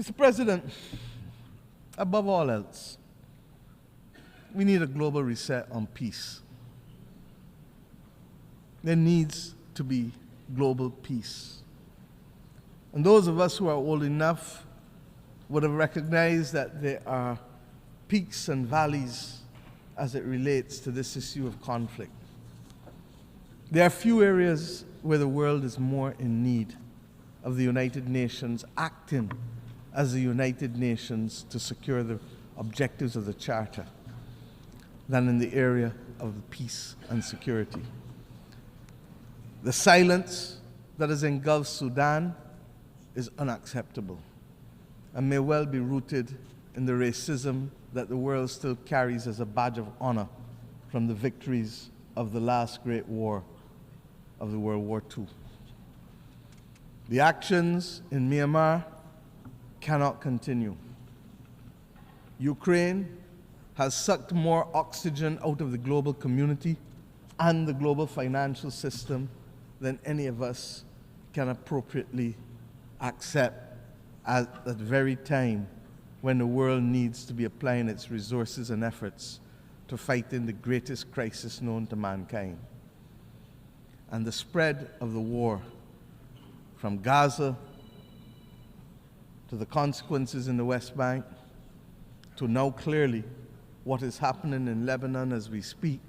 Mr. President, above all else, we need a global reset on peace. There needs to be global peace. And those of us who are old enough would have recognized that there are peaks and valleys as it relates to this issue of conflict. There are few areas where the world is more in need of the United Nations acting as the United Nations to secure the objectives of the Charter than in the area of peace and security. The silence that has engulfed Sudan is unacceptable and may well be rooted in the racism that the world still carries as a badge of honor from the victories of the last great war of the World War II. The actions in Myanmar cannot continue. Ukraine has sucked more oxygen out of the global community and the global financial system than any of us can appropriately accept at the very time when the world needs to be applying its resources and efforts to fight in the greatest crisis known to mankind. And the spread of the war from Gaza to the consequences in the West Bank to now clearly what is happening in Lebanon as we speak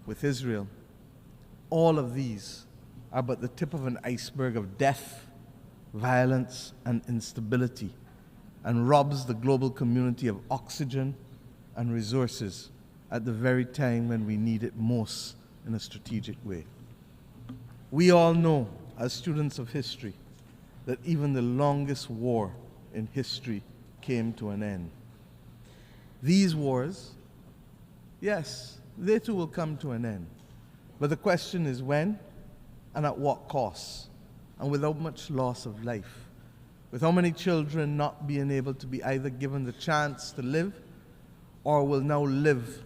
with Israel, all of these are but the tip of an iceberg of death, violence, and instability, and robs the global community of oxygen and resources at the very time when we need it most in a strategic way. We all know, as students of history, that even the longest war in history came to an end. These wars, yes, they too will come to an end. But the question is when and at what cost, and without much loss of life, with how many children not being able to be either given the chance to live or will now live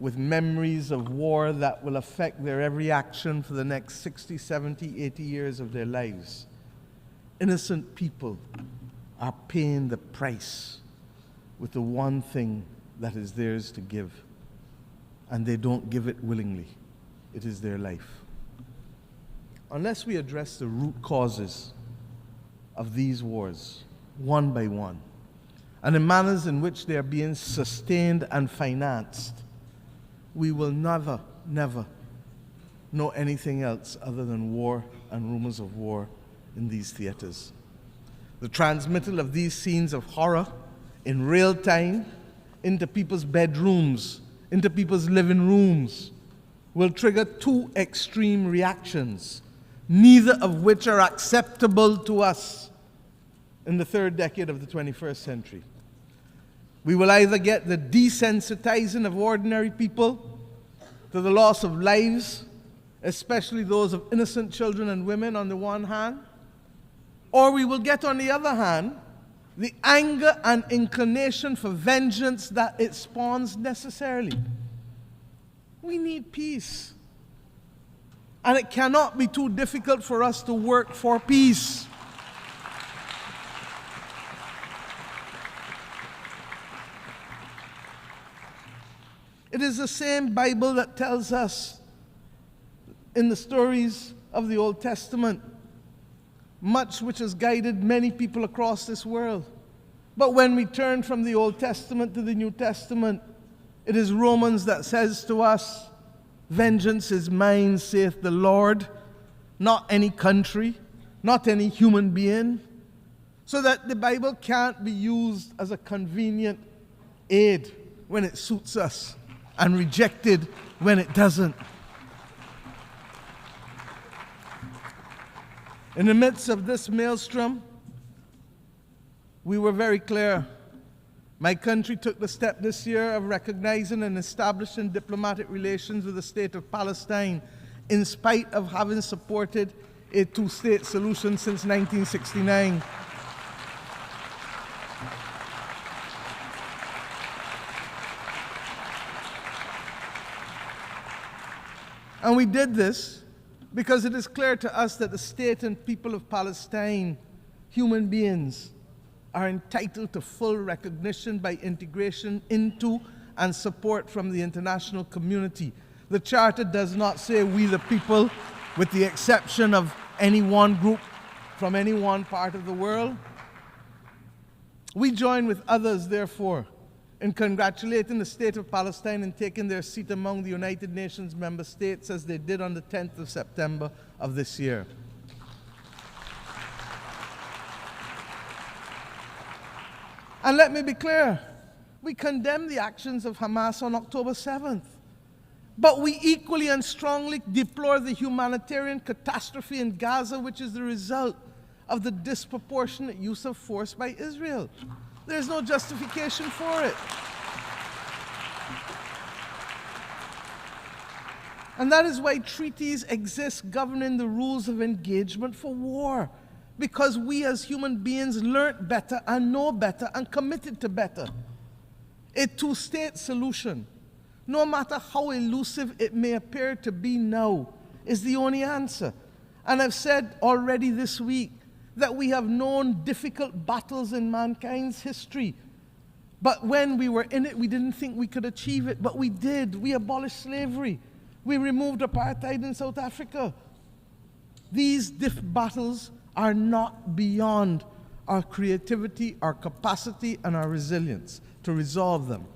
with memories of war that will affect their every action for the next 60, 70, 80 years of their lives. Innocent people are paying the price with the one thing that is theirs to give, and they don't give it willingly. It is their life. Unless we address the root causes of these wars, one by one, and the manners in which they are being sustained and financed, we will never know anything else other than war and rumors of war in these theaters. The transmittal of these scenes of horror in real time into people's bedrooms, into people's living rooms, will trigger two extreme reactions, neither of which are acceptable to us in the third decade of the 21st century. We will either get the desensitizing of ordinary people to the loss of lives, especially those of innocent children and women on the one hand, or we will get, on the other hand, the anger and inclination for vengeance that it spawns necessarily. We need peace. And it cannot be too difficult for us to work for peace. It is the same Bible that tells us in the stories of the Old Testament, much which has guided many people across this world. But when we turn from the Old Testament to the New Testament, it is Romans that says to us, "Vengeance is mine, saith the Lord," not any country, not any human being, so that the Bible can't be used as a convenient aid when it suits us and rejected when it doesn't. In the midst of this maelstrom, we were very clear. My country took the step this year of recognizing and establishing diplomatic relations with the state of Palestine, in spite of having supported a two-state solution since 1969. And we did this because it is clear to us that the state and people of Palestine, human beings, are entitled to full recognition by integration into and support from the international community. The Charter does not say we the people, with the exception of any one group from any one part of the world. We join with others, therefore, in congratulating the state of Palestine in taking their seat among the United Nations member states as they did on the 10th of September of this year. And let me be clear, we condemn the actions of Hamas on October 7th. But we equally and strongly deplore the humanitarian catastrophe in Gaza, which is the result of the disproportionate use of force by Israel. There is no justification for it. And that is why treaties exist governing the rules of engagement for war. Because we as human beings learned better and know better and committed to better. A two-state solution, no matter how elusive it may appear to be now, is the only answer. And I've said already this week that we have known difficult battles in mankind's history. But when we were in it, we didn't think we could achieve it. But we did. We abolished slavery. We removed apartheid in South Africa. These battles are not beyond our creativity, our capacity, and our resilience to resolve them.